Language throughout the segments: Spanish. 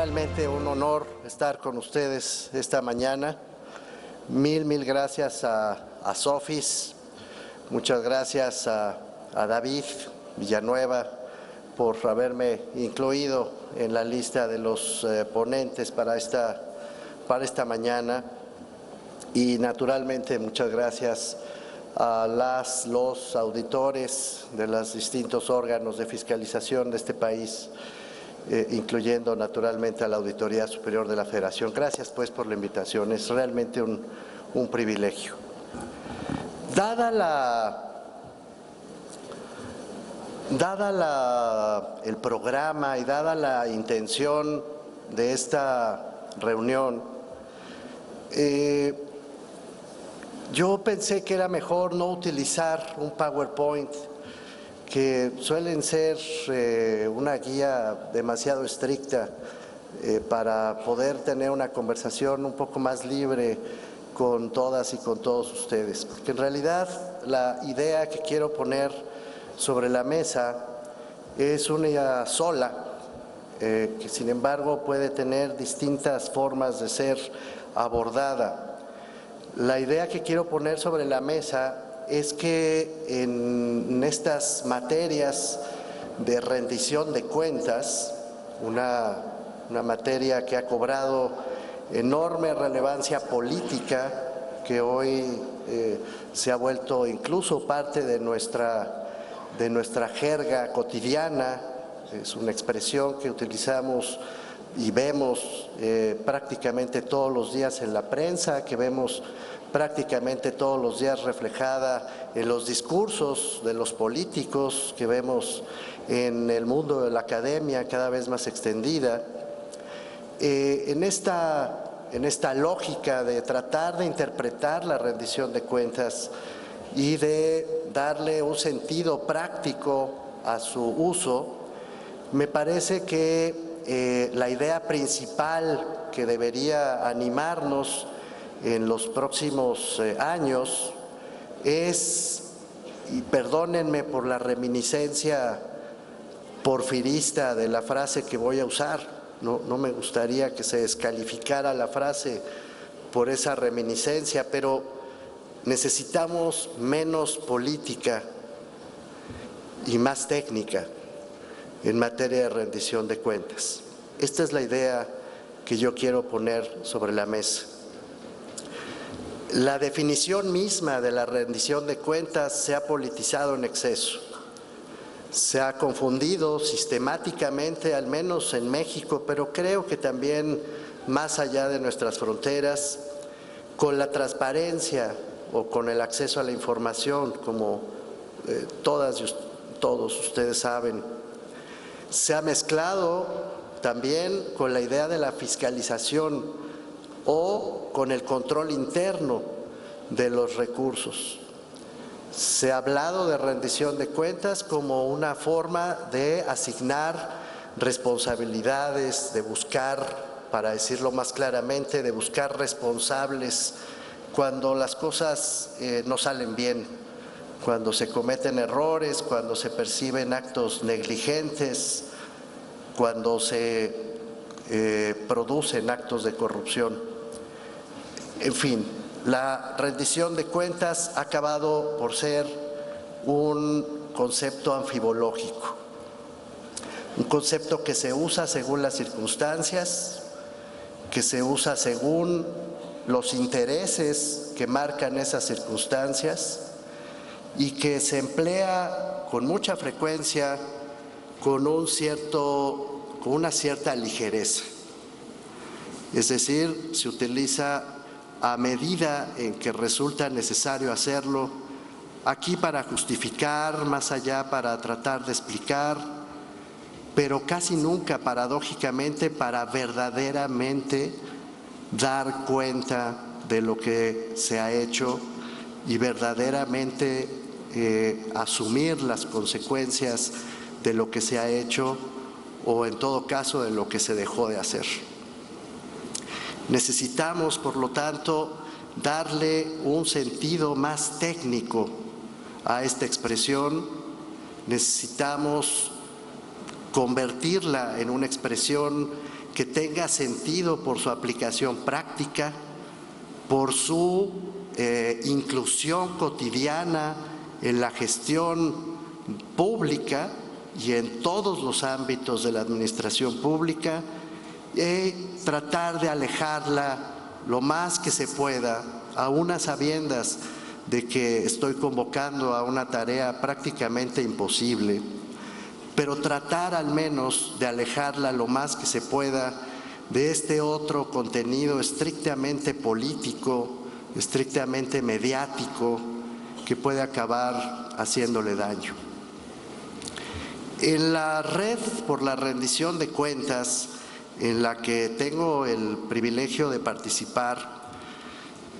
realmente un honor estar con ustedes esta mañana. Mil gracias a Sofis, muchas gracias a David Villanueva por haberme incluido en la lista de los ponentes para esta mañana, y naturalmente muchas gracias a los auditores de los distintos órganos de fiscalización de este país, incluyendo naturalmente a la Auditoría Superior de la Federación. Gracias pues por la invitación, es realmente un privilegio. El programa y dada la intención de esta reunión, yo pensé que era mejor no utilizar un PowerPoint, que suelen ser una guía demasiado estricta para poder tener una conversación un poco más libre con todas y con todos ustedes. Porque en realidad la idea que quiero poner sobre la mesa es una sola, que sin embargo puede tener distintas formas de ser abordada. La idea que quiero poner sobre la mesa es que en estas materias de rendición de cuentas, una materia que ha cobrado enorme relevancia política, que hoy se ha vuelto incluso parte de nuestra jerga cotidiana, es una expresión que utilizamos y vemos prácticamente todos los días en la prensa, que vemos prácticamente todos los días reflejada en los discursos de los políticos, que vemos en el mundo de la academia cada vez más extendida. En esta lógica de tratar de interpretar la rendición de cuentas y de darle un sentido práctico a su uso, me parece que la idea principal que debería animarnos en los próximos años es, y perdónenme por la reminiscencia porfirista de la frase que voy a usar, no me gustaría que se descalificara la frase por esa reminiscencia, pero necesitamos menos política y más técnica en materia de rendición de cuentas. Esta es la idea que yo quiero poner sobre la mesa. La definición misma de la rendición de cuentas se ha politizado en exceso. Se ha confundido sistemáticamente, al menos en México, pero creo que también más allá de nuestras fronteras, con la transparencia o con el acceso a la información, como todas y todos ustedes saben. Se ha mezclado también con la idea de la fiscalización o con el control interno de los recursos. Se ha hablado de rendición de cuentas como una forma de asignar responsabilidades, de buscar, para decirlo más claramente, de buscar responsables cuando las cosas no salen bien, cuando se cometen errores, cuando se perciben actos negligentes, cuando se producen actos de corrupción. En fin, la rendición de cuentas ha acabado por ser un concepto anfibológico, un concepto que se usa según las circunstancias, que se usa según los intereses que marcan esas circunstancias y que se emplea con mucha frecuencia con una cierta ligereza. Es decir, se utiliza a medida en que resulta necesario hacerlo, aquí para justificar, más allá para tratar de explicar, pero casi nunca, paradójicamente, para verdaderamente dar cuenta de lo que se ha hecho y verdaderamente asumir las consecuencias de lo que se ha hecho o en todo caso de lo que se dejó de hacer. Necesitamos, por lo tanto, darle un sentido más técnico a esta expresión. Necesitamos convertirla en una expresión que tenga sentido por su aplicación práctica, por su inclusión cotidiana en la gestión pública y en todos los ámbitos de la administración pública, y tratar de alejarla lo más que se pueda, aún a sabiendas de que estoy convocando a una tarea prácticamente imposible, pero tratar al menos de alejarla lo más que se pueda de este otro contenido estrictamente político, estrictamente mediático, que puede acabar haciéndole daño. En la red por la rendición de cuentas, en la que tengo el privilegio de participar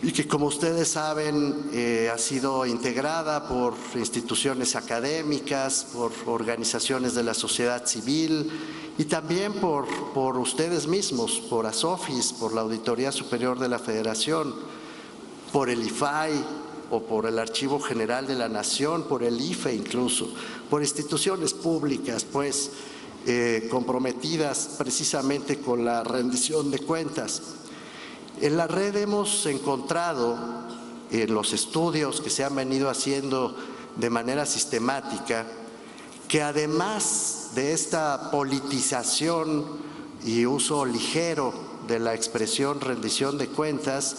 y que, como ustedes saben, ha sido integrada por instituciones académicas, por organizaciones de la sociedad civil y también por ustedes mismos, por ASOFIS, por la Auditoría Superior de la Federación, por el IFAI o por el Archivo General de la Nación, por el IFE incluso, por instituciones públicas, pues, comprometidas precisamente con la rendición de cuentas. En la red hemos encontrado, en los estudios que se han venido haciendo de manera sistemática, que además de esta politización y uso ligero de la expresión rendición de cuentas,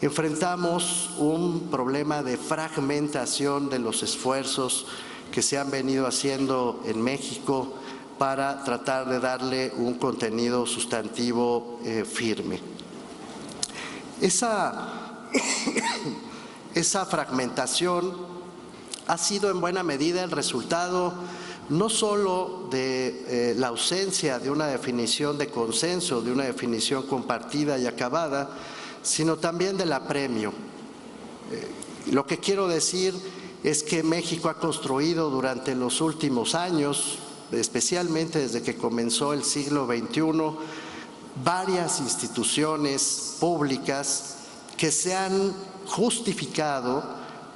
enfrentamos un problema de fragmentación de los esfuerzos que se han venido haciendo en México para tratar de darle un contenido sustantivo firme. Esa fragmentación ha sido en buena medida el resultado no solo de la ausencia de una definición de consenso, de una definición compartida y acabada, sino también del apremio. Lo que quiero decir es que México ha construido durante los últimos años, especialmente desde que comenzó el siglo XXI, varias instituciones públicas que se han justificado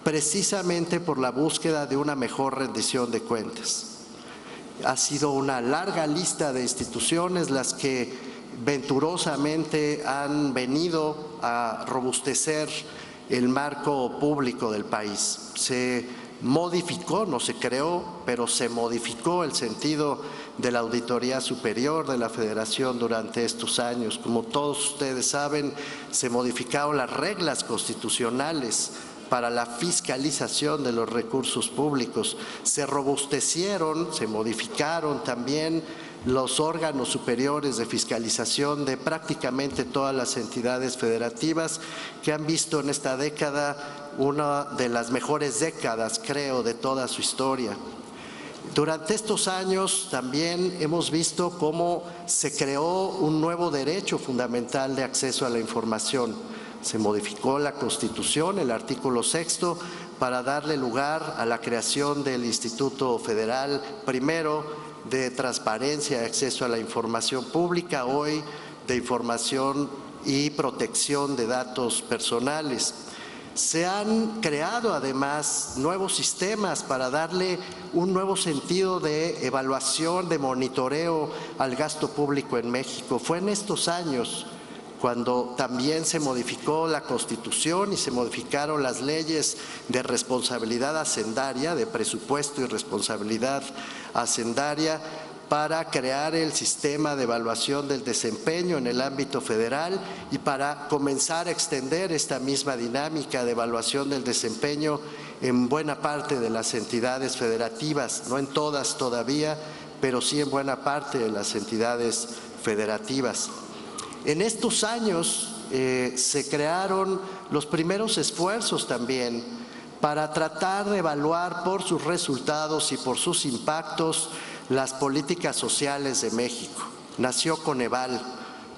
precisamente por la búsqueda de una mejor rendición de cuentas. Ha sido una larga lista de instituciones las que venturosamente han venido a robustecer el marco público del país. Se modificó, no se creó, pero se modificó el sentido de la Auditoría Superior de la Federación durante estos años. Como todos ustedes saben, se modificaron las reglas constitucionales para la fiscalización de los recursos públicos. Se robustecieron, se modificaron también los órganos superiores de fiscalización de prácticamente todas las entidades federativas, que han visto en esta década una de las mejores décadas, creo, de toda su historia. Durante estos años también hemos visto cómo se creó un nuevo derecho fundamental de acceso a la información. Se modificó la Constitución, el artículo 6º, para darle lugar a la creación del Instituto Federal, primero de Transparencia y Acceso a la Información Pública, hoy de Información y Protección de Datos Personales. Se han creado además nuevos sistemas para darle un nuevo sentido de evaluación, de monitoreo al gasto público en México. Fue en estos años cuando también se modificó la Constitución y se modificaron las leyes de responsabilidad hacendaria, de presupuesto y responsabilidad hacendaria, para crear el sistema de evaluación del desempeño en el ámbito federal y para comenzar a extender esta misma dinámica de evaluación del desempeño en buena parte de las entidades federativas, no en todas todavía, pero sí en buena parte de las entidades federativas. En estos años se crearon los primeros esfuerzos también para tratar de evaluar por sus resultados y por sus impactos las políticas sociales de México. Nació Coneval,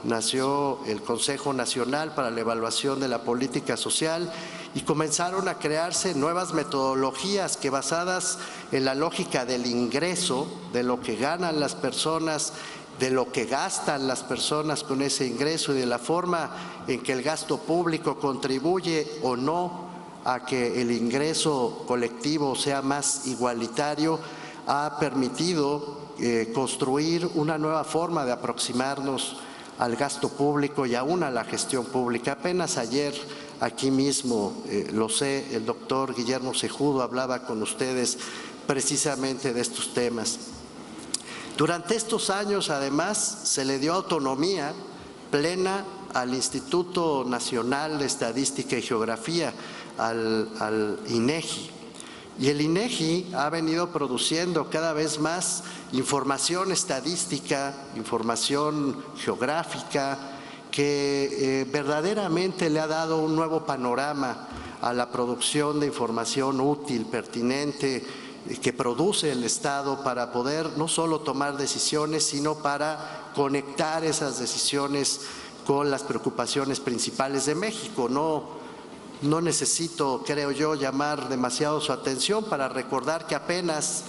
nació el Consejo Nacional para la Evaluación de la Política Social y comenzaron a crearse nuevas metodologías que, basadas en la lógica del ingreso, de lo que ganan las personas, de lo que gastan las personas con ese ingreso y de la forma en que el gasto público contribuye o no a que el ingreso colectivo sea más igualitario, ha permitido construir una nueva forma de aproximarnos al gasto público y aún a la gestión pública. Apenas ayer, aquí mismo, lo sé, el doctor Guillermo Cejudo hablaba con ustedes precisamente de estos temas. Durante estos años, además, se le dio autonomía plena al Instituto Nacional de Estadística y Geografía, al INEGI. Y el INEGI ha venido produciendo cada vez más información estadística, información geográfica, que verdaderamente le ha dado un nuevo panorama a la producción de información útil, pertinente, que produce el Estado para poder no solo tomar decisiones, sino para conectar esas decisiones con las preocupaciones principales de México. No necesito, creo yo, llamar demasiado su atención para recordar que apenas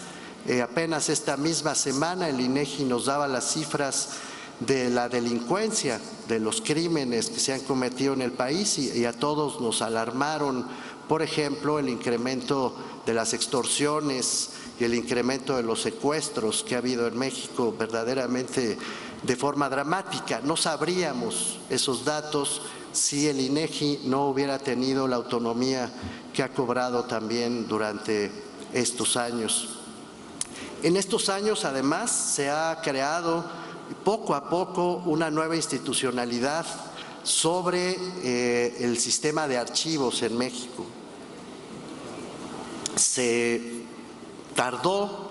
esta misma semana el INEGI nos daba las cifras de la delincuencia, de los crímenes que se han cometido en el país y a todos nos alarmaron, por ejemplo, el incremento de las extorsiones y el incremento de los secuestros que ha habido en México verdaderamente de forma dramática. No sabríamos esos datos si el INEGI no hubiera tenido la autonomía que ha cobrado también durante estos años. En estos años, además, se ha creado poco a poco una nueva institucionalidad sobre el sistema de archivos en México. Se tardó,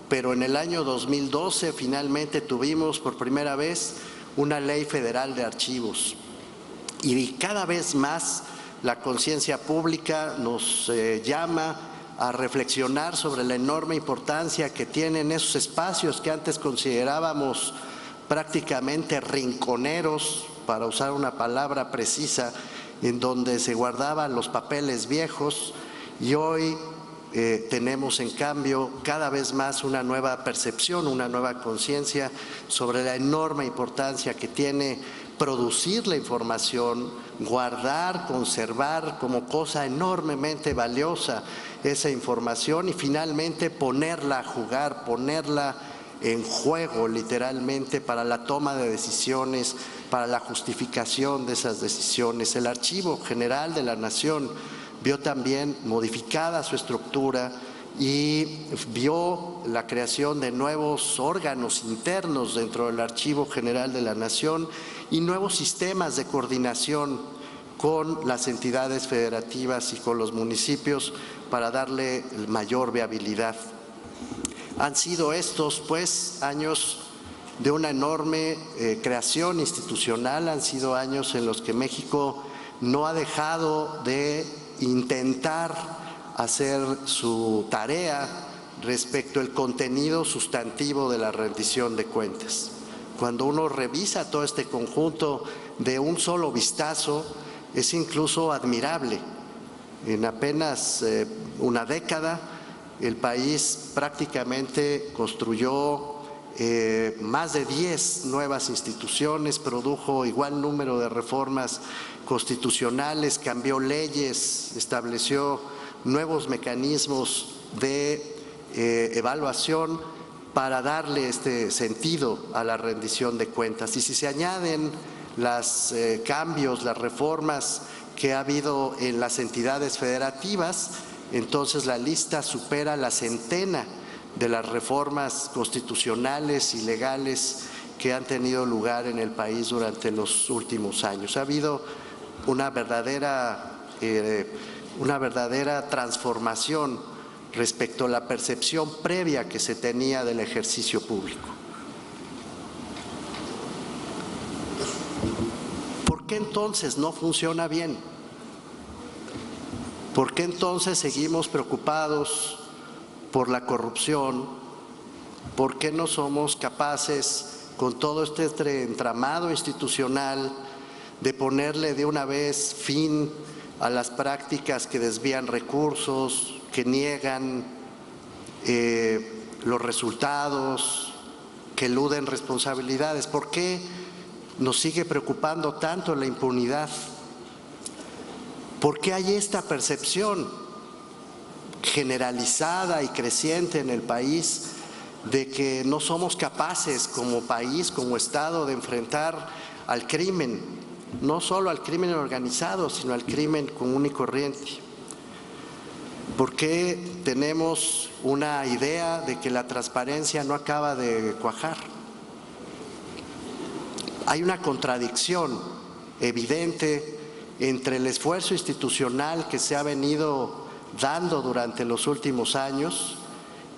pero en el año 2012 finalmente tuvimos por primera vez una ley federal de archivos. Y cada vez más la conciencia pública nos llama a reflexionar sobre la enorme importancia que tienen esos espacios que antes considerábamos prácticamente rinconeros, para usar una palabra precisa, en donde se guardaban los papeles viejos, y hoy tenemos en cambio cada vez más una nueva percepción, una nueva conciencia sobre la enorme importancia que tiene producir la información, guardar, conservar como cosa enormemente valiosa esa información y finalmente ponerla a jugar, ponerla en juego literalmente para la toma de decisiones, para la justificación de esas decisiones. El Archivo General de la Nación vio también modificada su estructura y vio la creación de nuevos órganos internos dentro del Archivo General de la Nación y nuevos sistemas de coordinación con las entidades federativas y con los municipios para darle mayor viabilidad. Han sido estos, pues, años de una enorme creación institucional, han sido años en los que México no ha dejado de intentar hacer su tarea respecto al contenido sustantivo de la rendición de cuentas. Cuando uno revisa todo este conjunto de un solo vistazo, es incluso admirable. En apenas una década, el país prácticamente construyó más de 10 nuevas instituciones, produjo igual número de reformas constitucionales, cambió leyes, estableció nuevos mecanismos de evaluación para darle este sentido a la rendición de cuentas. Y si se añaden los cambios, las reformas que ha habido en las entidades federativas, entonces la lista supera la centena de las reformas constitucionales y legales que han tenido lugar en el país durante los últimos años. Ha habido una verdadera transformación respecto a la percepción previa que se tenía del ejercicio público. ¿Por qué entonces no funciona bien? ¿Por qué entonces seguimos preocupados por la corrupción? ¿Por qué no somos capaces, con todo este entramado institucional, de ponerle de una vez fin a las prácticas que desvían recursos, que niegan los resultados, que eluden responsabilidades? ¿Por qué nos sigue preocupando tanto la impunidad? ¿Por qué hay esta percepción generalizada y creciente en el país de que no somos capaces como país, como Estado, de enfrentar al crimen, no solo al crimen organizado, sino al crimen común y corriente? ¿Por qué tenemos una idea de que la transparencia no acaba de cuajar? Hay una contradicción evidente entre el esfuerzo institucional que se ha venido dando durante los últimos años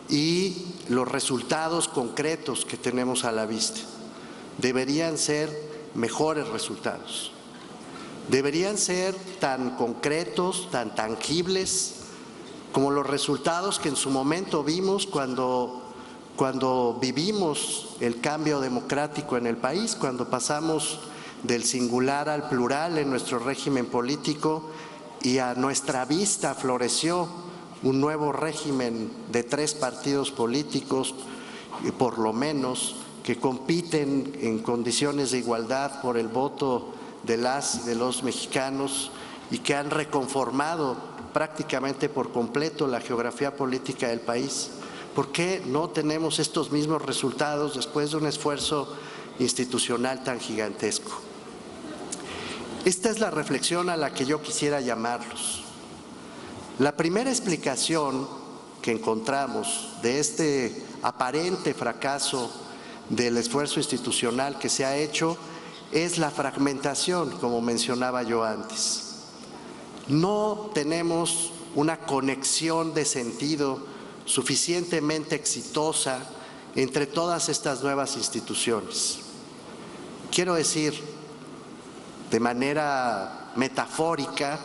y los resultados concretos que tenemos a la vista. Deberían ser mejores resultados. Deberían ser tan concretos, tan tangibles, como los resultados que en su momento vimos cuando vivimos el cambio democrático en el país, cuando pasamos del singular al plural en nuestro régimen político y a nuestra vista floreció un nuevo régimen de 3 partidos políticos, por lo menos, que compiten en condiciones de igualdad por el voto de las y de los mexicanos y que han reconformado prácticamente por completo la geografía política del país. ¿Por qué no tenemos estos mismos resultados después de un esfuerzo institucional tan gigantesco? Esta es la reflexión a la que yo quisiera llamarlos. La primera explicación que encontramos de este aparente fracaso del esfuerzo institucional que se ha hecho es la fragmentación, como mencionaba yo antes. No tenemos una conexión de sentido suficientemente exitosa entre todas estas nuevas instituciones. Quiero decir, de manera metafórica,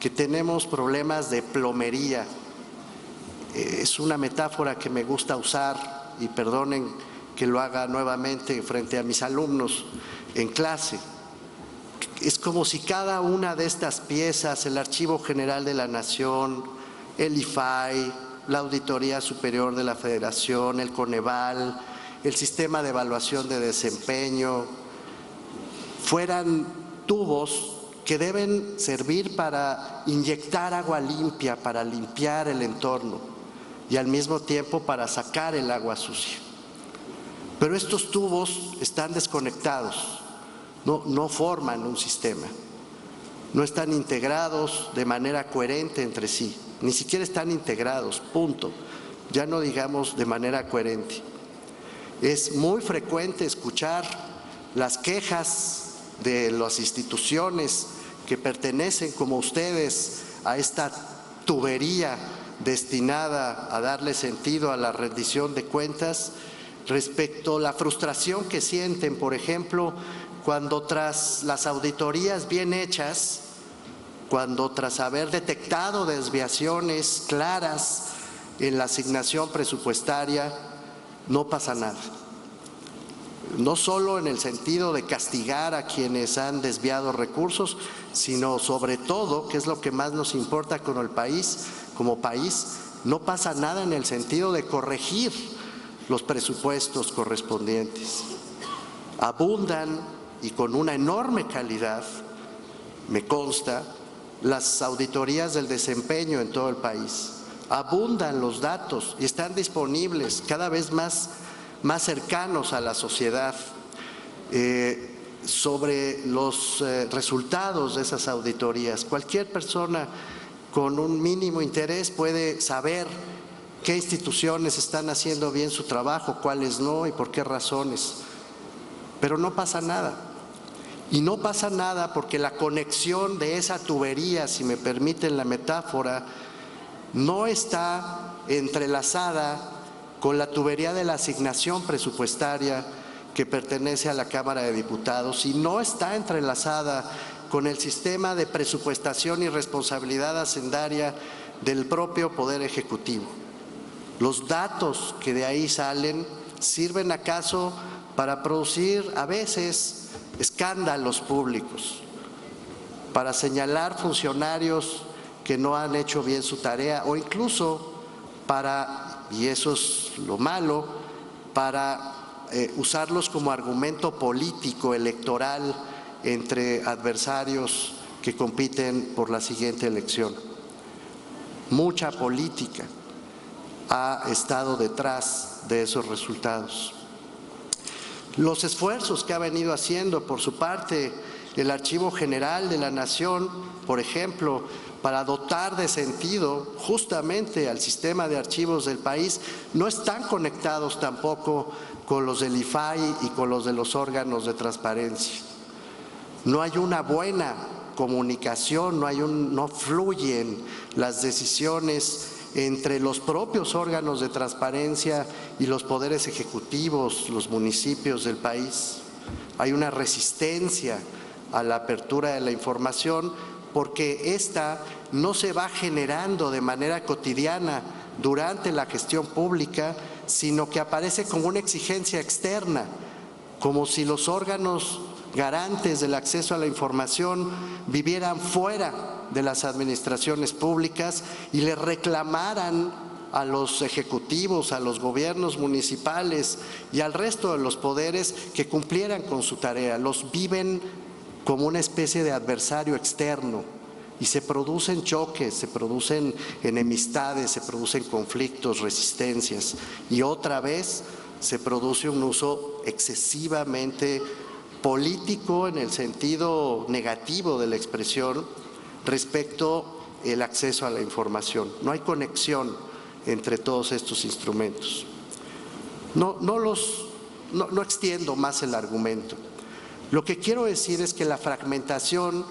que tenemos problemas de plomería. Es una metáfora que me gusta usar, y perdonen que lo haga nuevamente frente a mis alumnos en clase. Es como si cada una de estas piezas, el Archivo General de la Nación, el IFAI, la Auditoría Superior de la Federación, el Coneval, el Sistema de Evaluación de Desempeño, fueran tubos que deben servir para inyectar agua limpia, para limpiar el entorno y al mismo tiempo para sacar el agua sucia. Pero estos tubos están desconectados, no forman un sistema, no están integrados de manera coherente entre sí, ni siquiera están integrados, punto, ya no digamos de manera coherente. Es muy frecuente escuchar las quejas de las instituciones que pertenecen, como ustedes, a esta tubería destinada a darle sentido a la rendición de cuentas, respecto a la frustración que sienten, por ejemplo, cuando tras las auditorías bien hechas, cuando tras haber detectado desviaciones claras en la asignación presupuestaria, no pasa nada. No solo en el sentido de castigar a quienes han desviado recursos, sino sobre todo, que es lo que más nos importa con el país, como país, no pasa nada en el sentido de corregir los presupuestos correspondientes. Abundan, y con una enorme calidad, me consta, las auditorías del desempeño en todo el país. Abundan los datos y están disponibles cada vez más cercanos a la sociedad sobre los resultados de esas auditorías. Cualquier persona con un mínimo interés puede saber qué instituciones están haciendo bien su trabajo, cuáles no y por qué razones. Pero no pasa nada. Y no pasa nada porque la conexión de esa tubería, si me permiten la metáfora, no está entrelazada con la tubería de la asignación presupuestaria que pertenece a la Cámara de Diputados y no está entrelazada con el sistema de presupuestación y responsabilidad hacendaria del propio Poder Ejecutivo. Los datos que de ahí salen sirven acaso para producir a veces escándalos públicos, para señalar funcionarios que no han hecho bien su tarea o incluso para, y eso es lo malo, para usarlos como argumento político electoral entre adversarios que compiten por la siguiente elección. Mucha política ha estado detrás de esos resultados. Los esfuerzos que ha venido haciendo por su parte el Archivo General de la Nación, por ejemplo, para dotar de sentido justamente al sistema de archivos del país, no están conectados tampoco con los del IFAI y con los de los órganos de transparencia. No hay una buena comunicación, no fluyen las decisiones entre los propios órganos de transparencia y los poderes ejecutivos, los municipios del país. Hay una resistencia a la apertura de la información porque esta no se va generando de manera cotidiana durante la gestión pública, sino que aparece como una exigencia externa, como si los órganos garantes del acceso a la información vivieran fuera de las administraciones públicas y le reclamaran a los ejecutivos, a los gobiernos municipales y al resto de los poderes que cumplieran con su tarea. Los viven como una especie de adversario externo y se producen choques, se producen enemistades, se producen conflictos, resistencias y otra vez se produce un uso excesivamente político en el sentido negativo de la expresión respecto al acceso a la información. No hay conexión entre todos estos instrumentos. No extiendo más el argumento. Lo que quiero decir es que la fragmentación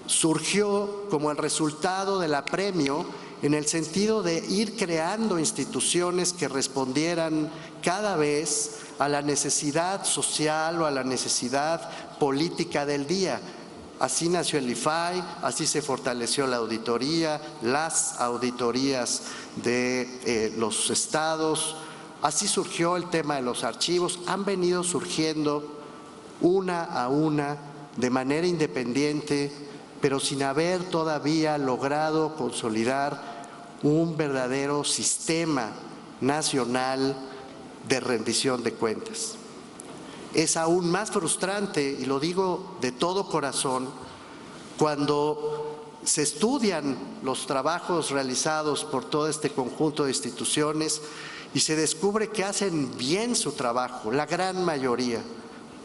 surgió como el resultado del apremio en el sentido de ir creando instituciones que respondieran cada vez a la necesidad social o a la necesidad política del día. Así nació el IFAI, así se fortaleció la auditoría, las auditorías de los estados, así surgió el tema de los archivos, han venido surgiendo una a una de manera independiente, pero sin haber todavía logrado consolidar un verdadero sistema nacional de rendición de cuentas. Es aún más frustrante, y lo digo de todo corazón, cuando se estudian los trabajos realizados por todo este conjunto de instituciones y se descubre que hacen bien su trabajo, la gran mayoría.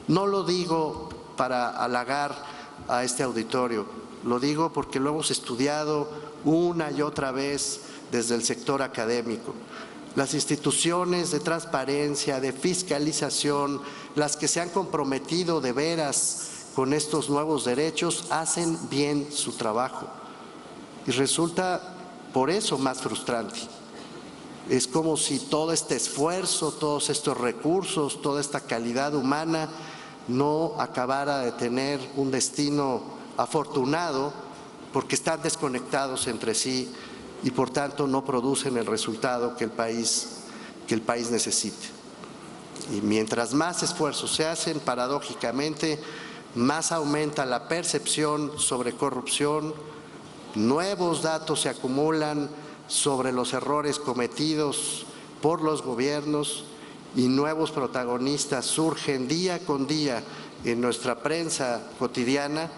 No lo digo para halagar a este auditorio, lo digo porque lo hemos estudiado una y otra vez desde el sector académico. Las instituciones de transparencia, de fiscalización, las que se han comprometido de veras con estos nuevos derechos, hacen bien su trabajo. Y resulta por eso más frustrante. Es como si todo este esfuerzo, todos estos recursos, toda esta calidad humana no acabara de tener un destino afortunado porque están desconectados entre sí y por tanto no producen el resultado que el país necesita. Y mientras más esfuerzos se hacen, paradójicamente, más aumenta la percepción sobre corrupción, nuevos datos se acumulan sobre los errores cometidos por los gobiernos y nuevos protagonistas surgen día con día en nuestra prensa cotidiana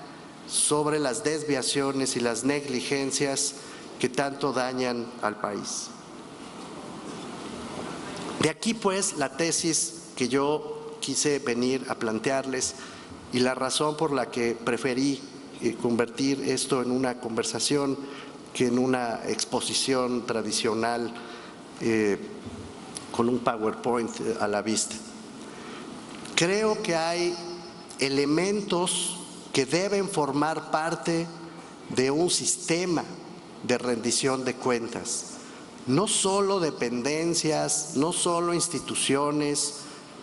sobre las desviaciones y las negligencias que tanto dañan al país. De aquí pues la tesis que yo quise venir a plantearles y la razón por la que preferí convertir esto en una conversación que en una exposición tradicional con un PowerPoint a la vista. Creo que hay elementos que deben formar parte de un sistema de rendición de cuentas, no solo dependencias, no solo instituciones,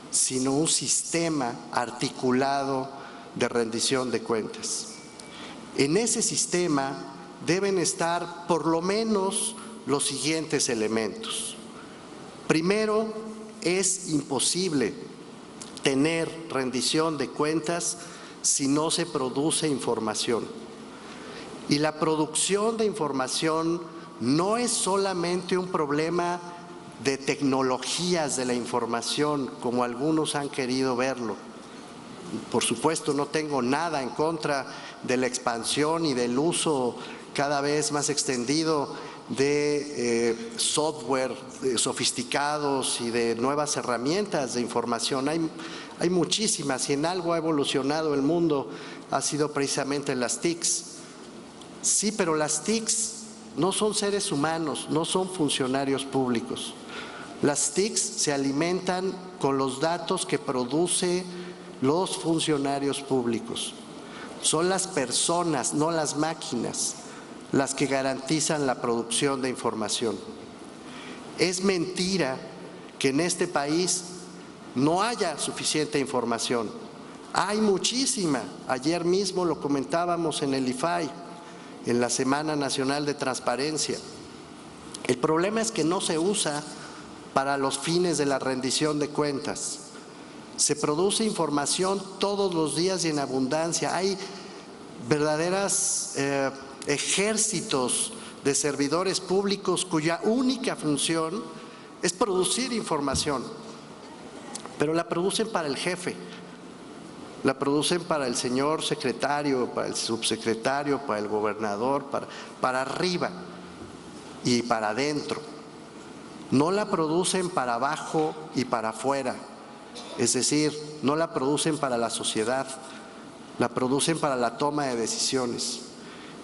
sino un sistema articulado de rendición de cuentas. En ese sistema deben estar por lo menos los siguientes elementos. Primero, es imposible tener rendición de cuentas si no se produce información. Y la producción de información no es solamente un problema de tecnologías de la información, como algunos han querido verlo. Por supuesto, no tengo nada en contra de la expansión y del uso cada vez más extendido de software sofisticados y de nuevas herramientas de información. Hay muchísimas, y en algo ha evolucionado el mundo, ha sido precisamente las TICs. Sí, pero las TICs no son seres humanos, no son funcionarios públicos. Las TICs se alimentan con los datos que producen los funcionarios públicos. Son las personas, no las máquinas, las que garantizan la producción de información. Es mentira que en este país no haya suficiente información. Hay muchísima. Ayer mismo lo comentábamos en el IFAI, en la Semana Nacional de Transparencia. El problema es que no se usa para los fines de la rendición de cuentas. Se produce información todos los días y en abundancia. Hay verdaderas ejércitos de servidores públicos cuya única función es producir información, pero la producen para el jefe, la producen para el señor secretario, para el subsecretario, para el gobernador, para arriba y para adentro. No la producen para abajo y para afuera, es decir, no la producen para la sociedad, la producen para la toma de decisiones.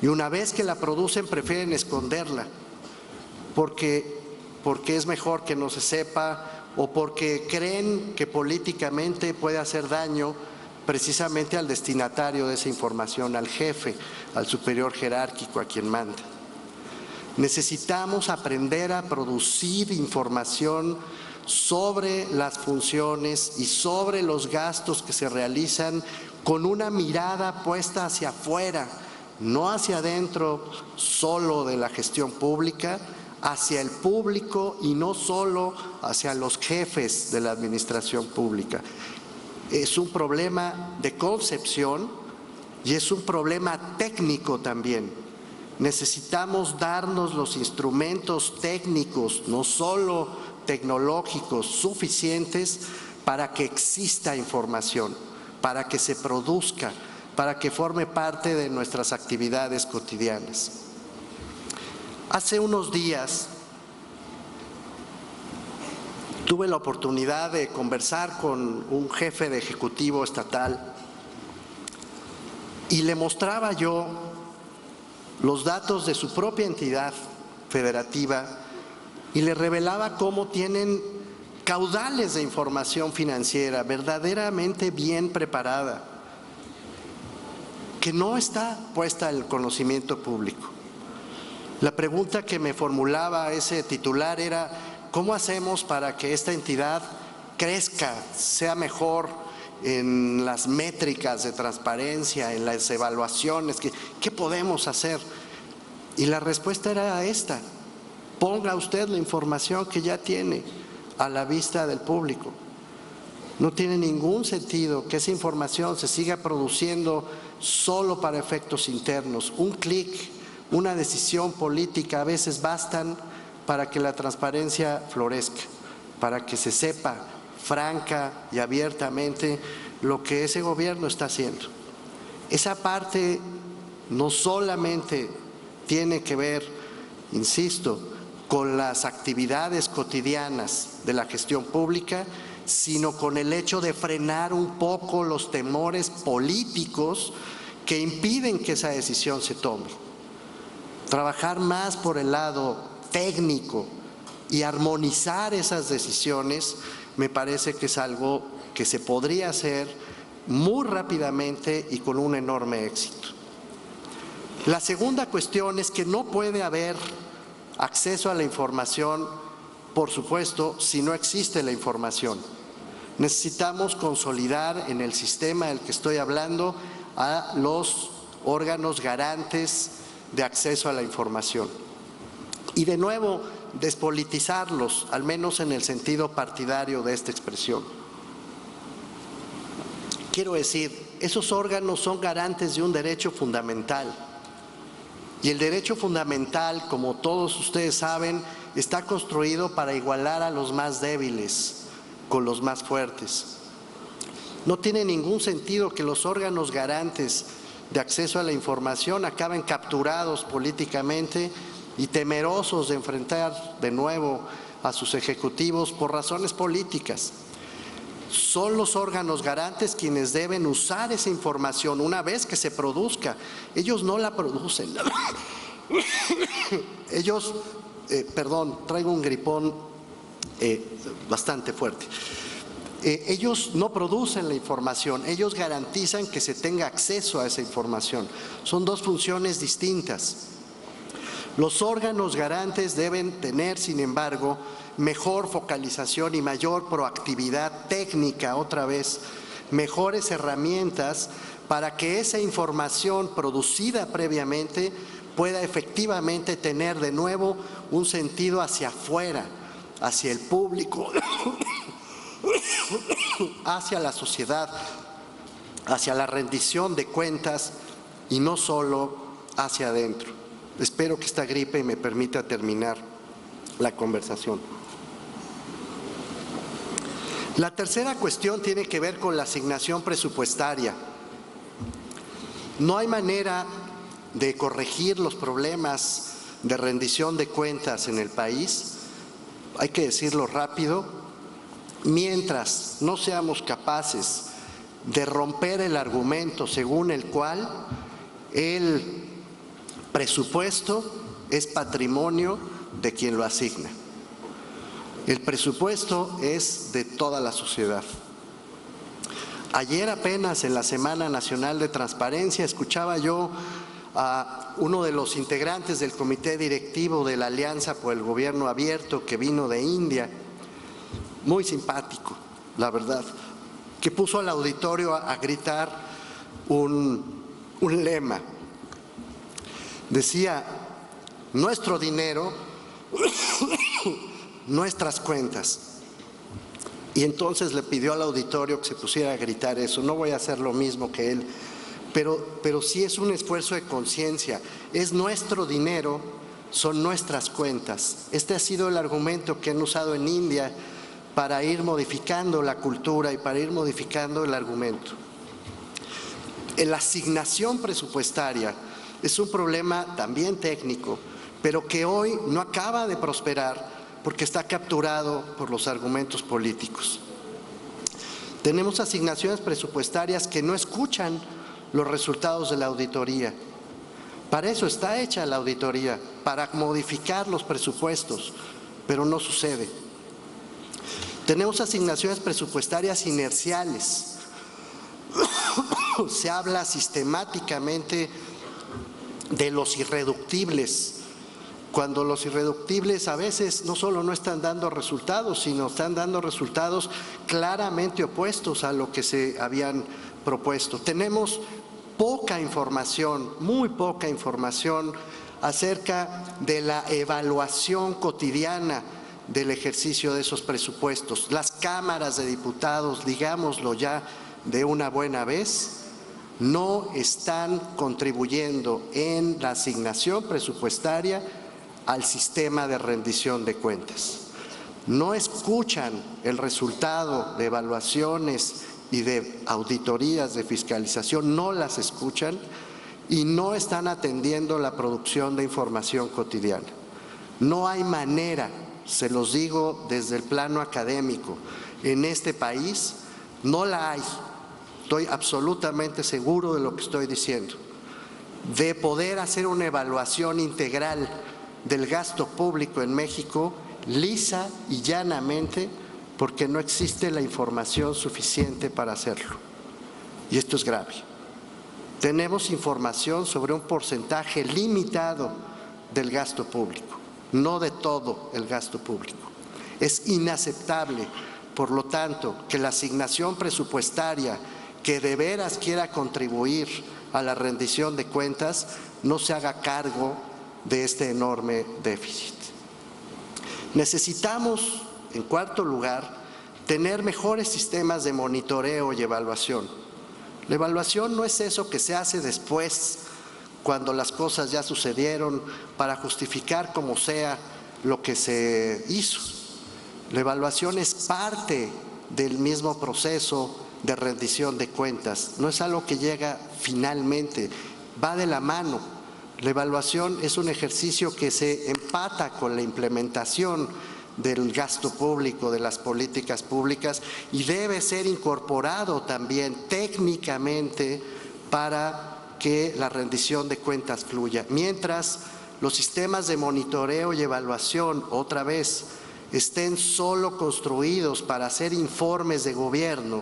Y una vez que la producen, prefieren esconderla, porque es mejor que no se sepa o porque creen que políticamente puede hacer daño precisamente al destinatario de esa información, al jefe, al superior jerárquico, a quien manda. Necesitamos aprender a producir información sobre las funciones y sobre los gastos que se realizan con una mirada puesta hacia afuera, no hacia adentro solo de la gestión pública, hacia el público y no solo hacia los jefes de la administración pública. Es un problema de concepción y es un problema técnico también. Necesitamos darnos los instrumentos técnicos, no solo tecnológicos, suficientes para que exista información, para que se produzca, para que forme parte de nuestras actividades cotidianas. Hace unos días tuve la oportunidad de conversar con un jefe de ejecutivo estatal y le mostraba yo los datos de su propia entidad federativa y le revelaba cómo tienen caudales de información financiera verdaderamente bien preparada, que no está puesta al conocimiento público. La pregunta que me formulaba ese titular era: ¿cómo hacemos para que esta entidad crezca, sea mejor en las métricas de transparencia, en las evaluaciones? ¿Qué podemos hacer? Y la respuesta era esta: ponga usted la información que ya tiene a la vista del público. No tiene ningún sentido que esa información se siga produciendo solo para efectos internos. Un clic, una decisión política a veces bastan para que la transparencia florezca, para que se sepa franca y abiertamente lo que ese gobierno está haciendo. Esa parte no solamente tiene que ver, insisto, con las actividades cotidianas de la gestión pública, sino con el hecho de frenar un poco los temores políticos que impiden que esa decisión se tome. Trabajar más por el lado técnico y armonizar esas decisiones me parece que es algo que se podría hacer muy rápidamente y con un enorme éxito. La segunda cuestión es que no puede haber acceso a la información, por supuesto, si no existe la información. Necesitamos consolidar en el sistema del que estoy hablando a los órganos garantes de acceso a la información. Y de nuevo, despolitizarlos, al menos en el sentido partidario de esta expresión. Quiero decir, esos órganos son garantes de un derecho fundamental. Y el derecho fundamental, como todos ustedes saben, está construido para igualar a los más débiles con los más fuertes. No tiene ningún sentido que los órganos garantes de acceso a la información acaben capturados políticamente y temerosos de enfrentar de nuevo a sus ejecutivos por razones políticas. Son los órganos garantes quienes deben usar esa información una vez que se produzca. Ellos no la producen. Ellos, traigo un gripón bastante fuerte. Ellos no producen la información, ellos garantizan que se tenga acceso a esa información. Son dos funciones distintas. Los órganos garantes deben tener, sin embargo, mejor focalización y mayor proactividad técnica, otra vez, mejores herramientas para que esa información producida previamente pueda efectivamente tener de nuevo un sentido hacia afuera, hacia el público, hacia la sociedad, hacia la rendición de cuentas y no solo hacia adentro. Espero que esta gripe me permita terminar la conversación. La tercera cuestión tiene que ver con la asignación presupuestaria. No hay manera de corregir los problemas de rendición de cuentas en el país, hay que decirlo rápido, mientras no seamos capaces de romper el argumento según el cual el presupuesto es patrimonio de quien lo asigna. El presupuesto es de toda la sociedad. Ayer apenas en la Semana Nacional de Transparencia escuchaba yo a uno de los integrantes del comité directivo de la Alianza por el Gobierno Abierto que vino de India, muy simpático, la verdad, que puso al auditorio a gritar un lema. Decía, nuestro dinero, nuestras cuentas. Y entonces le pidió al auditorio que se pusiera a gritar eso. No voy a hacer lo mismo que él, pero sí es un esfuerzo de conciencia. Es nuestro dinero, son nuestras cuentas. Este ha sido el argumento que han usado en India para ir modificando la cultura y para ir modificando el argumento. La asignación presupuestaria es un problema también técnico, pero que hoy no acaba de prosperar porque está capturado por los argumentos políticos. Tenemos asignaciones presupuestarias que no escuchan los resultados de la auditoría. Para eso está hecha la auditoría, para modificar los presupuestos, pero no sucede. Tenemos asignaciones presupuestarias inerciales. Se habla sistemáticamente de los irreductibles, cuando los irreductibles a veces no solo no están dando resultados, sino están dando resultados claramente opuestos a lo que se habían propuesto. Tenemos poca información, muy poca información acerca de la evaluación cotidiana del ejercicio de esos presupuestos. Las cámaras de diputados, digámoslo ya de una buena vez, no están contribuyendo en la asignación presupuestaria al sistema de rendición de cuentas. No escuchan el resultado de evaluaciones y de auditorías de fiscalización, no las escuchan y no están atendiendo la producción de información cotidiana. No hay manera, se los digo desde el plano académico, en este país no la hay, estoy absolutamente seguro de lo que estoy diciendo, de poder hacer una evaluación integral del gasto público en México lisa y llanamente porque no existe la información suficiente para hacerlo. Y esto es grave. Tenemos información sobre un porcentaje limitado del gasto público, no de todo el gasto público. Es inaceptable, por lo tanto, que la asignación presupuestaria que de veras quiera contribuir a la rendición de cuentas no se haga cargo de este enorme déficit. Necesitamos, en cuarto lugar, tener mejores sistemas de monitoreo y evaluación. La evaluación no es eso que se hace después, cuando las cosas ya sucedieron, para justificar como sea lo que se hizo. La evaluación es parte del mismo proceso de rendición de cuentas, no es algo que llega finalmente, va de la mano. La evaluación es un ejercicio que se empata con la implementación del gasto público, de las políticas públicas, y debe ser incorporado también técnicamente para que la rendición de cuentas fluya. Mientras los sistemas de monitoreo y evaluación, otra vez, estén solo construidos para hacer informes de gobierno,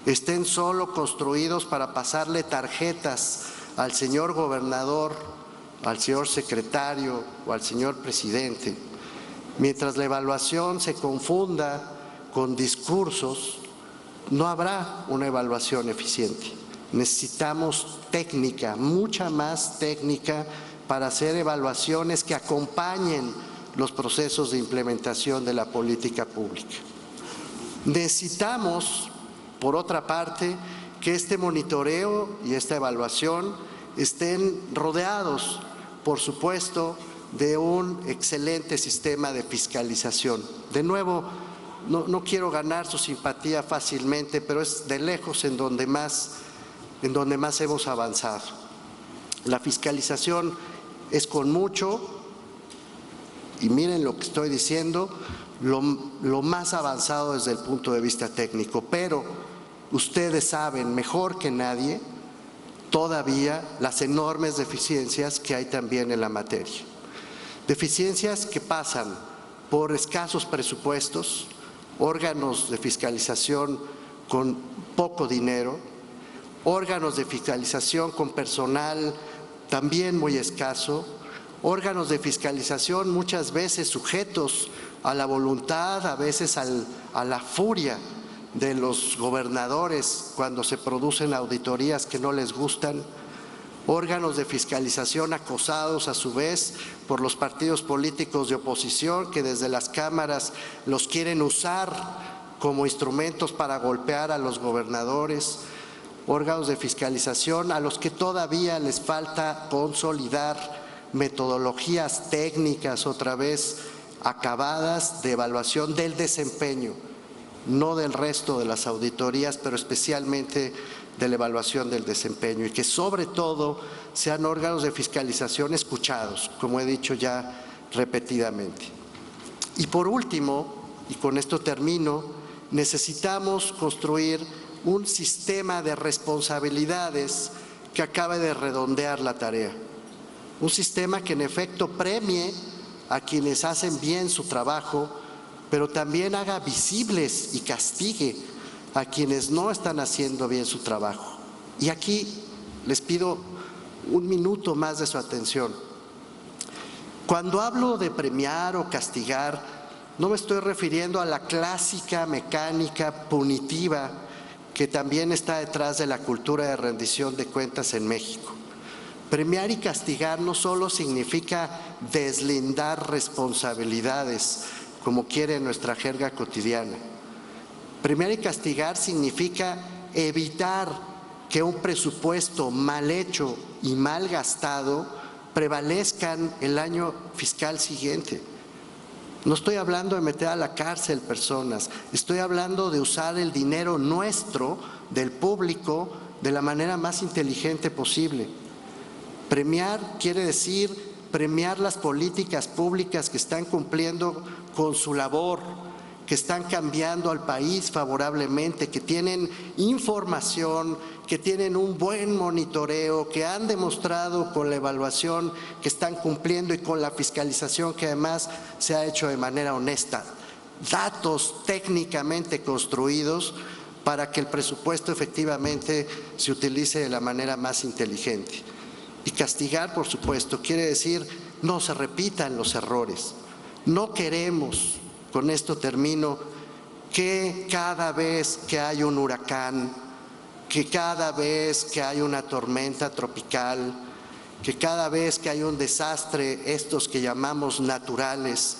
estén solo construidos para pasarle tarjetas al señor gobernador, al señor secretario o al señor presidente, mientras la evaluación se confunda con discursos, no habrá una evaluación eficiente. Necesitamos técnica, mucha más técnica, para hacer evaluaciones que acompañen los procesos de implementación de la política pública. Necesitamos, por otra parte, que este monitoreo y esta evaluación estén rodeados, por supuesto, de un excelente sistema de fiscalización. De nuevo, no quiero ganar su simpatía fácilmente, pero es de lejos en donde más hemos avanzado. La fiscalización es con mucho, y miren lo que estoy diciendo, lo más avanzado desde el punto de vista técnico, pero ustedes saben mejor que nadie todavía las enormes deficiencias que hay también en la materia. Deficiencias que pasan por escasos presupuestos, órganos de fiscalización con poco dinero, órganos de fiscalización con personal también muy escaso, órganos de fiscalización muchas veces sujetos a la voluntad, a veces a la furia de los gobernadores cuando se producen auditorías que no les gustan, órganos de fiscalización acosados a su vez por los partidos políticos de oposición que desde las cámaras los quieren usar como instrumentos para golpear a los gobernadores, órganos de fiscalización a los que todavía les falta consolidar metodologías técnicas otra vez acabadas de evaluación del desempeño, no del resto de las auditorías, pero especialmente de la evaluación del desempeño, y que sobre todo sean órganos de fiscalización escuchados, como he dicho ya repetidamente. Y por último, y con esto termino, necesitamos construir un sistema de responsabilidades que acabe de redondear la tarea. Un sistema que en efecto premie a quienes hacen bien su trabajo, pero también haga visibles y castigue a quienes no están haciendo bien su trabajo. Y aquí les pido un minuto más de su atención. Cuando hablo de premiar o castigar, no me estoy refiriendo a la clásica mecánica punitiva que también está detrás de la cultura de rendición de cuentas en México. Premiar y castigar no solo significa deslindar responsabilidades, como quiere nuestra jerga cotidiana. Premiar y castigar significa evitar que un presupuesto mal hecho y mal gastado prevalezcan el año fiscal siguiente. No estoy hablando de meter a la cárcel personas, estoy hablando de usar el dinero nuestro, del público, de la manera más inteligente posible. Premiar quiere decir premiar las políticas públicas que están cumpliendo con su labor, que están cambiando al país favorablemente, que tienen información, que tienen un buen monitoreo, que han demostrado con la evaluación que están cumpliendo y con la fiscalización que además se ha hecho de manera honesta. Datos técnicamente construidos para que el presupuesto efectivamente se utilice de la manera más inteligente. Y castigar, por supuesto, quiere decir no se repitan los errores. No queremos, con esto termino, que cada vez que hay un huracán, que cada vez que hay una tormenta tropical, que cada vez que hay un desastre, estos que llamamos naturales,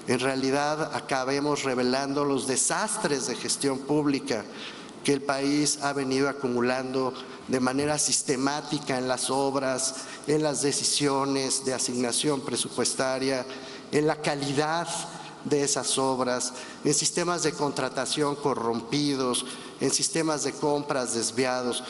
en realidad acabemos revelando los desastres de gestión pública que el país ha venido acumulando de manera sistemática en las obras, en las decisiones de asignación presupuestaria, en la calidad de esas obras, en sistemas de contratación corrompidos, en sistemas de compras desviados,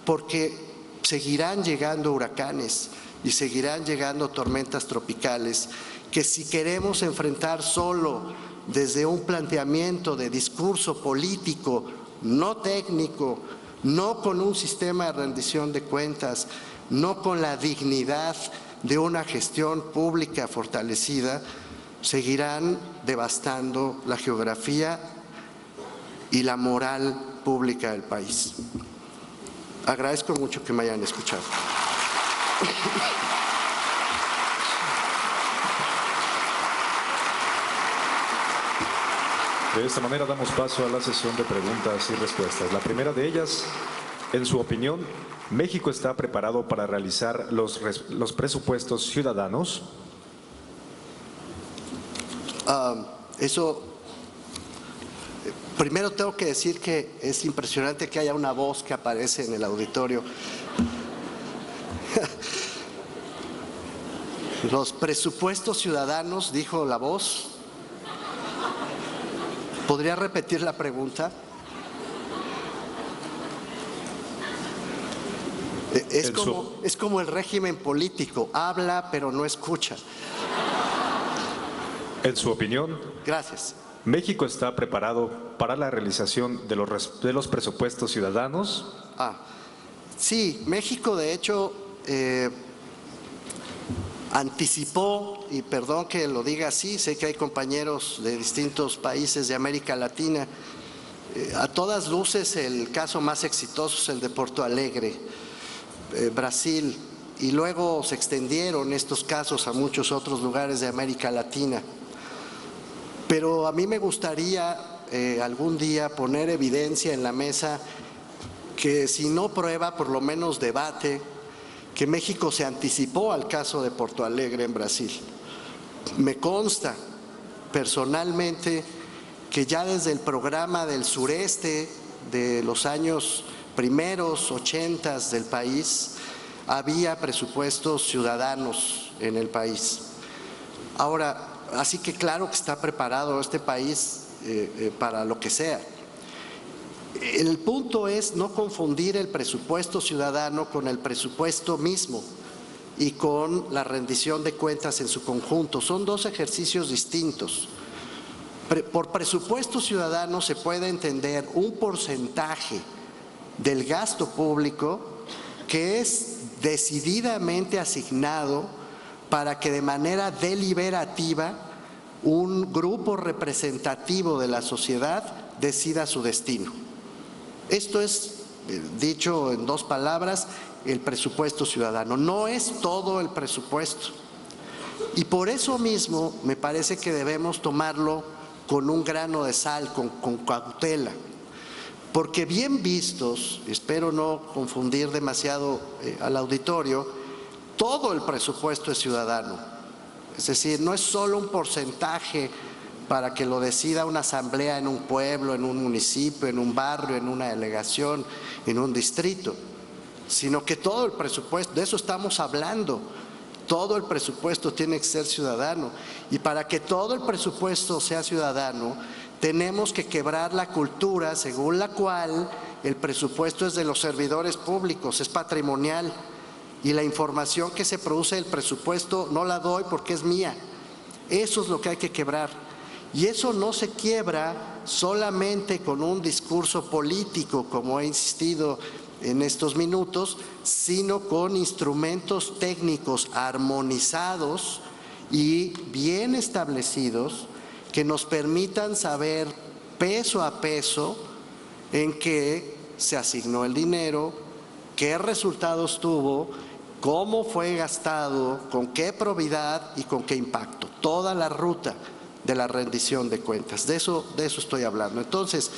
porque seguirán llegando huracanes, y seguirán llegando tormentas tropicales que si queremos enfrentar solo desde un planteamiento de discurso político, no técnico, no con un sistema de rendición de cuentas, no con la dignidad de una gestión pública fortalecida, seguirán devastando la geografía y la moral pública del país. Agradezco mucho que me hayan escuchado. De esta manera damos paso a la sesión de preguntas y respuestas. La primera de ellas, en su opinión, ¿México está preparado para realizar los presupuestos ciudadanos? Primero tengo que decir que es impresionante que haya una voz que aparece en el auditorio. Los presupuestos ciudadanos, dijo la voz. ¿Podría repetir la pregunta? Es como el régimen político, habla pero no escucha. En su opinión, gracias. ¿México está preparado para la realización de los presupuestos ciudadanos? Sí, México de hecho anticipó, y perdón que lo diga así, sé que hay compañeros de distintos países de América Latina, a todas luces el caso más exitoso es el de Porto Alegre, Brasil, y luego se extendieron estos casos a muchos otros lugares de América Latina. Pero a mí me gustaría algún día poner evidencia en la mesa que si no prueba, por lo menos debate, que México se anticipó al caso de Porto Alegre en Brasil. Me consta personalmente que ya desde el programa del sureste de los años primeros 80 del país había presupuestos ciudadanos en el país. Ahora, así que claro que está preparado este país para lo que sea. El punto es no confundir el presupuesto ciudadano con el presupuesto mismo y con la rendición de cuentas en su conjunto. Son dos ejercicios distintos. Por presupuesto ciudadano se puede entender un porcentaje del gasto público que es decididamente asignado para que de manera deliberativa un grupo representativo de la sociedad decida su destino. Esto es, dicho en dos palabras, el presupuesto ciudadano. No es todo el presupuesto. Y por eso mismo me parece que debemos tomarlo con un grano de sal, con cautela. Porque bien vistos, espero no confundir demasiado al auditorio, todo el presupuesto es ciudadano. Es decir, no es solo un porcentaje para que lo decida una asamblea en un pueblo, en un municipio, en un barrio, en una delegación, en un distrito, sino que todo el presupuesto, de eso estamos hablando, todo el presupuesto tiene que ser ciudadano. Y para que todo el presupuesto sea ciudadano, tenemos que quebrar la cultura según la cual el presupuesto es de los servidores públicos, es patrimonial, y la información que se produce del presupuesto no la doy porque es mía. Eso es lo que hay que quebrar. Y eso no se quiebra solamente con un discurso político, como he insistido en estos minutos, sino con instrumentos técnicos armonizados y bien establecidos que nos permitan saber peso a peso en qué se asignó el dinero, qué resultados tuvo, cómo fue gastado, con qué probidad y con qué impacto. Toda la ruta de la rendición de cuentas. De eso estoy hablando. Entonces,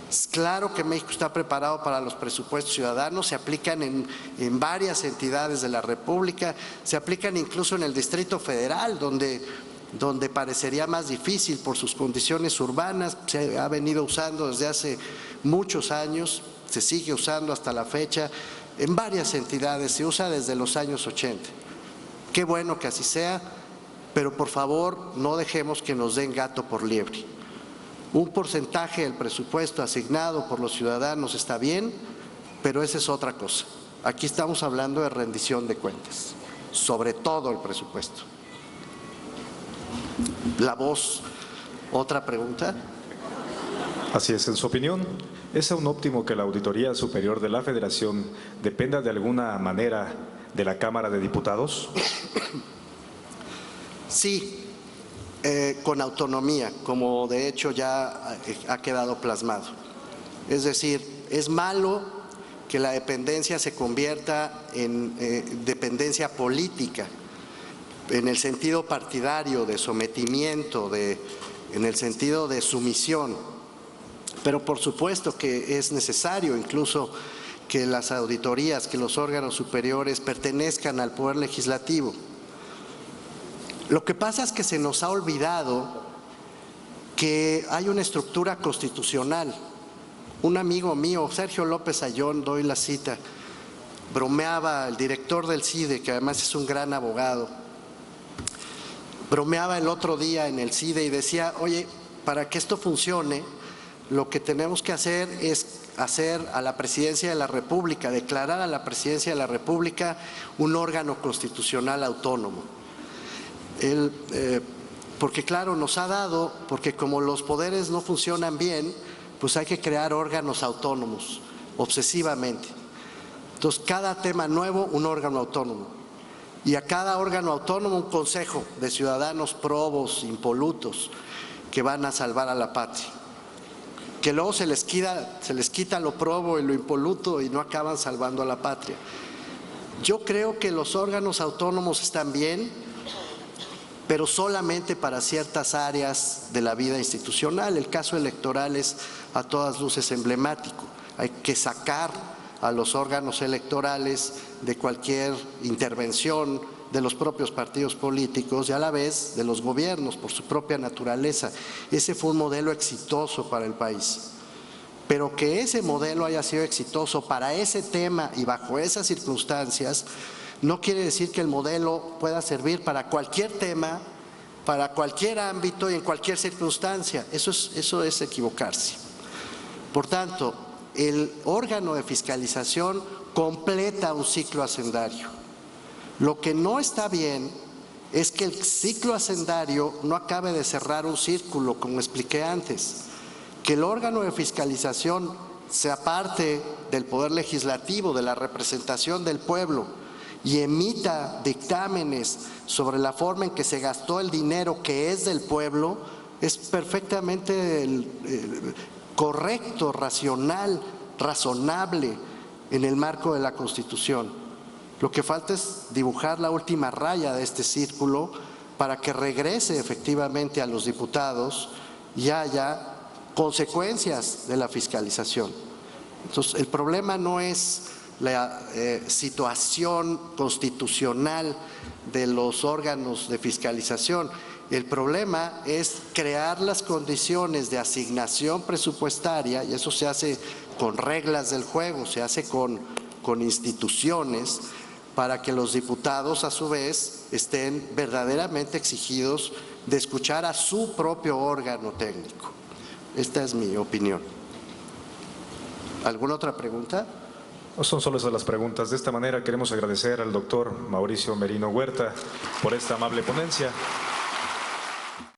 es claro que México está preparado para los presupuestos ciudadanos, se aplican en varias entidades de la República, se aplican incluso en el Distrito Federal, donde parecería más difícil por sus condiciones urbanas, se ha venido usando desde hace muchos años, se sigue usando hasta la fecha, en varias entidades, se usa desde los años 80. Qué bueno que así sea, pero por favor no dejemos que nos den gato por liebre. Un porcentaje del presupuesto asignado por los ciudadanos está bien, pero esa es otra cosa. Aquí estamos hablando de rendición de cuentas. sobre todo el presupuesto. La voz, ¿otra pregunta? Así es, en su opinión, ¿es aún óptimo que la Auditoría Superior de la Federación dependa de alguna manera de la Cámara de Diputados? Sí, con autonomía, como de hecho ya ha quedado plasmado. Es decir, es malo que la dependencia se convierta en dependencia política, en el sentido partidario, de sometimiento, en el sentido de sumisión. Pero por supuesto que es necesario incluso que las auditorías, que los órganos superiores pertenezcan al Poder Legislativo. Lo que pasa es que se nos ha olvidado que hay una estructura constitucional. Un amigo mío, Sergio López Ayón, doy la cita, bromeaba, el director del CIDE, que además es un gran abogado, bromeaba el otro día en el CIDE y decía, oye, para que esto funcione, lo que tenemos que hacer es hacer a la Presidencia de la República, declarar a la Presidencia de la República un órgano constitucional autónomo. Porque claro, nos ha dado, porque como los poderes no funcionan bien, pues hay que crear órganos autónomos, obsesivamente. Entonces, cada tema nuevo, un órgano autónomo. Y a cada órgano autónomo, un consejo de ciudadanos probos, impolutos, que van a salvar a la patria. Que luego se les quita lo probo y lo impoluto y no acaban salvando a la patria. Yo creo que los órganos autónomos están bien, pero solamente para ciertas áreas de la vida institucional. El caso electoral es a todas luces emblemático. Hay que sacar a los órganos electorales de cualquier intervención de los propios partidos políticos y a la vez de los gobiernos por su propia naturaleza. Ese fue un modelo exitoso para el país. Pero que ese modelo haya sido exitoso para ese tema y bajo esas circunstancias, no quiere decir que el modelo pueda servir para cualquier tema, para cualquier ámbito y en cualquier circunstancia. Eso es equivocarse. Por tanto, el órgano de fiscalización completa un ciclo hacendario. Lo que no está bien es que el ciclo hacendario no acabe de cerrar un círculo, como expliqué antes. Que el órgano de fiscalización sea parte del Poder Legislativo, de la representación del pueblo, y emita dictámenes sobre la forma en que se gastó el dinero que es del pueblo, es perfectamente correcto, racional, razonable en el marco de la Constitución. Lo que falta es dibujar la última raya de este círculo para que regrese efectivamente a los diputados y haya consecuencias de la fiscalización. Entonces, el problema no es la situación constitucional de los órganos de fiscalización. El problema es crear las condiciones de asignación presupuestaria, y eso se hace con reglas del juego, se hace con instituciones, para que los diputados a su vez estén verdaderamente exigidos de escuchar a su propio órgano técnico. Esta es mi opinión. ¿Alguna otra pregunta? No son solo esas las preguntas. De esta manera queremos agradecer al doctor Mauricio Merino Huerta por esta amable ponencia.